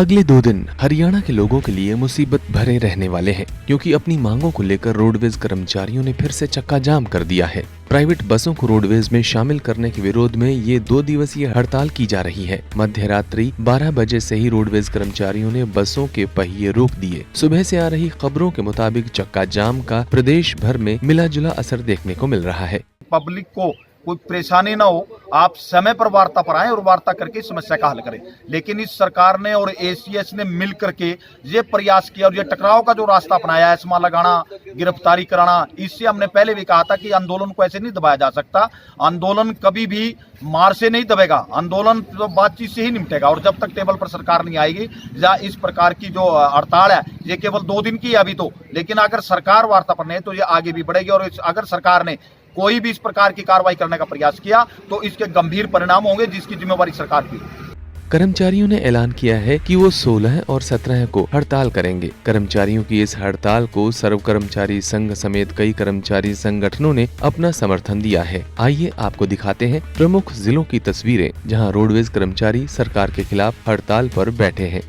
अगले 2 दिन हरियाणा के लोगों के लिए मुसीबत भरे रहने वाले हैं, क्योंकि अपनी मांगों को लेकर रोडवेज कर्मचारियों ने फिर से चक्का जाम कर दिया है। प्राइवेट बसों को रोडवेज में शामिल करने के विरोध में ये 2 दिवसीय हड़ताल की जा रही है। मध्य रात्रि 12 बजे से ही रोडवेज कर्मचारियों ने बसों के पहिए रोक दिए। सुबह से आ रही खबरों के मुताबिक चक्का जाम का प्रदेश भर में मिला जुला असर देखने को मिल रहा है। पब्लिक को कोई परेशानी ना हो, आप समय पर वार्ता पर आए और वार्ता करके समस्या का हल करें। लेकिन इस सरकार ने और एसीएस ने मिल करके ये प्रयास किया और ये टकराव का जो रास्ता अपनाया, एस्मा लगाना, गिरफ्तारी कराना, इससे हमने पहले भी कहा था कि आंदोलन को ऐसे नहीं दबाया जा सकता। आंदोलन कभी भी मार से नहीं दबेगा, आंदोलन तो बातचीत से ही निपटेगा। और जब तक टेबल पर सरकार नहीं आएगी या इस प्रकार की जो हड़ताल है ये केवल 2 दिन की है अभी तो, लेकिन अगर सरकार वार्ता पर नहीं तो ये आगे भी बढ़ेगी। और अगर सरकार ने कोई भी इस प्रकार की कार्रवाई करने का प्रयास किया तो इसके गंभीर परिणाम होंगे, जिसकी जिम्मेवारी सरकार की। कर्मचारियों ने ऐलान किया है कि वो 16 और 17 को हड़ताल करेंगे। कर्मचारियों की इस हड़ताल को सर्व कर्मचारी संघ समेत कई कर्मचारी संगठनों ने अपना समर्थन दिया है। आइए आपको दिखाते हैं प्रमुख जिलों की तस्वीरें, जहां रोडवेज कर्मचारी सरकार के खिलाफ हड़ताल पर बैठे हैं।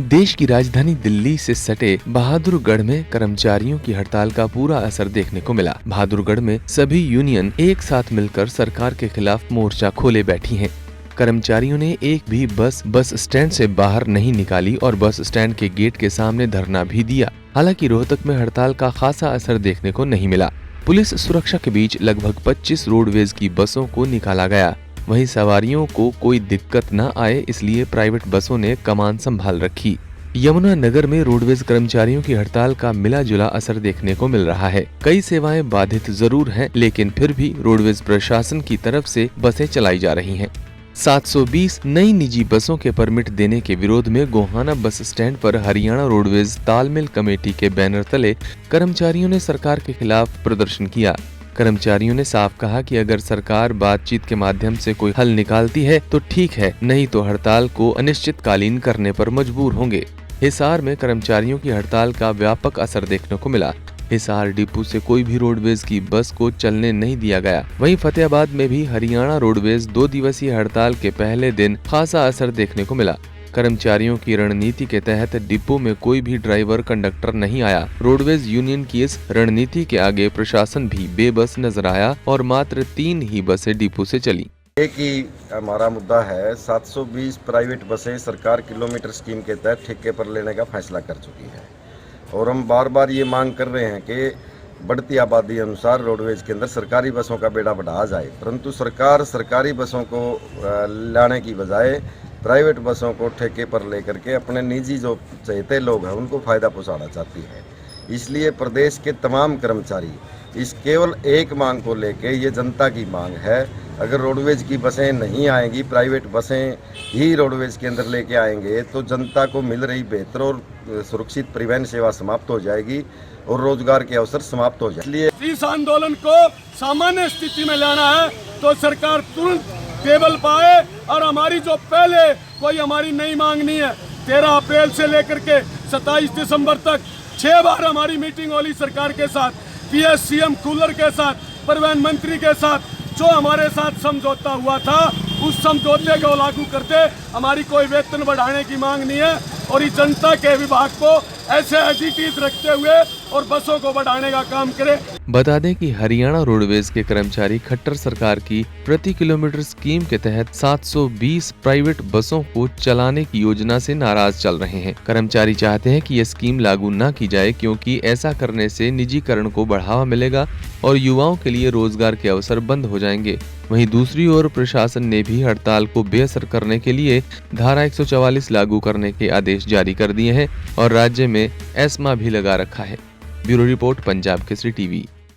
देश की राजधानी दिल्ली से सटे बहादुरगढ़ में कर्मचारियों की हड़ताल का पूरा असर देखने को मिला। बहादुरगढ़ में सभी यूनियन एक साथ मिलकर सरकार के खिलाफ मोर्चा खोले बैठी हैं। कर्मचारियों ने एक भी बस स्टैंड से बाहर नहीं निकाली और बस स्टैंड के गेट के सामने धरना भी दिया। हालांकि रोहतक में हड़ताल का खासा असर देखने को नहीं मिला। पुलिस सुरक्षा के बीच लगभग 25 रोडवेज की बसों को निकाला गया। वहीं सवारियों को कोई दिक्कत न आए इसलिए प्राइवेट बसों ने कमान संभाल रखी। यमुनानगर में रोडवेज कर्मचारियों की हड़ताल का मिला जुला असर देखने को मिल रहा है। कई सेवाएं बाधित जरूर हैं, लेकिन फिर भी रोडवेज प्रशासन की तरफ से बसें चलाई जा रही हैं। 720 नई निजी बसों के परमिट देने के विरोध में गोहाना बस स्टैंड पर हरियाणा रोडवेज तालमेल कमेटी के बैनर तले कर्मचारियों ने सरकार के खिलाफ प्रदर्शन किया। कर्मचारियों ने साफ कहा कि अगर सरकार बातचीत के माध्यम से कोई हल निकालती है तो ठीक है, नहीं तो हड़ताल को अनिश्चितकालीन करने पर मजबूर होंगे। हिसार में कर्मचारियों की हड़ताल का व्यापक असर देखने को मिला। हिसार डिपो से कोई भी रोडवेज की बस को चलने नहीं दिया गया। वहीं फतेहाबाद में भी हरियाणा रोडवेज 2 दिवसीय हड़ताल के पहले दिन खासा असर देखने को मिला। कर्मचारियों की रणनीति के तहत डिपो में कोई भी ड्राइवर कंडक्टर नहीं आया। रोडवेज यूनियन की इस रणनीति के आगे प्रशासन भी बेबस नजर आया और मात्र 3 ही बसें डिपो से चली। एक ही हमारा मुद्दा है, 720 प्राइवेट बसें सरकार किलोमीटर स्कीम के तहत ठेके पर लेने का फैसला कर चुकी है और हम बार बार ये मांग कर रहे हैं कि बढ़ती आबादी अनुसार रोडवेज के अंदर सरकारी बसों का बेड़ा बढ़ाया जाए, परंतु सरकार सरकारी बसों को लाने की बजाय प्राइवेट बसों को ठेके पर लेकर के अपने निजी जो चहेते लोग हैं उनको फ़ायदा पहुंचाना चाहती है। इसलिए प्रदेश के तमाम कर्मचारी इस केवल एक मांग को लेके, ये जनता की मांग है, अगर रोडवेज की बसें नहीं आएंगी, प्राइवेट बसें ही रोडवेज के अंदर लेके आएंगे तो जनता को मिल रही बेहतर और सुरक्षित परिवहन सेवा समाप्त हो जाएगी और रोजगार के अवसर समाप्त हो जाएंगे। इसलिए इस आंदोलन को सामान्य स्थिति में लाना है तो सरकार तुरंत टेबल पाए और हमारी जो पहले कोई हमारी नई मांग नहीं है, 13 अप्रैल से लेकर के 27 दिसंबर तक 6 बार हमारी मीटिंग होली सरकार के साथ, पीएस-सीएम कूलर के साथ, परिवहन मंत्री के साथ। जो हमारे साथ समझौता हुआ था उस समझौते को लागू करते। हमारी कोई वेतन बढ़ाने की मांग नहीं है और इस जनता के विभाग को ऐसे एजिटीज रखते हुए और बसों को बढ़ाने का काम करे। बता दें कि हरियाणा रोडवेज के कर्मचारी खट्टर सरकार की प्रति किलोमीटर स्कीम के तहत 720 प्राइवेट बसों को चलाने की योजना से नाराज चल रहे हैं। कर्मचारी चाहते हैं कि यह स्कीम लागू न की जाए, क्योंकि ऐसा करने से निजीकरण को बढ़ावा मिलेगा और युवाओं के लिए रोजगार के अवसर बंद हो जाएंगे। वहीं दूसरी ओर प्रशासन ने भी हड़ताल को बेअसर करने के लिए धारा 144 लागू करने के आदेश जारी कर दिए हैं और राज्य में एस्मा भी लगा रखा है। Bureau report, Punjab Kesari TV.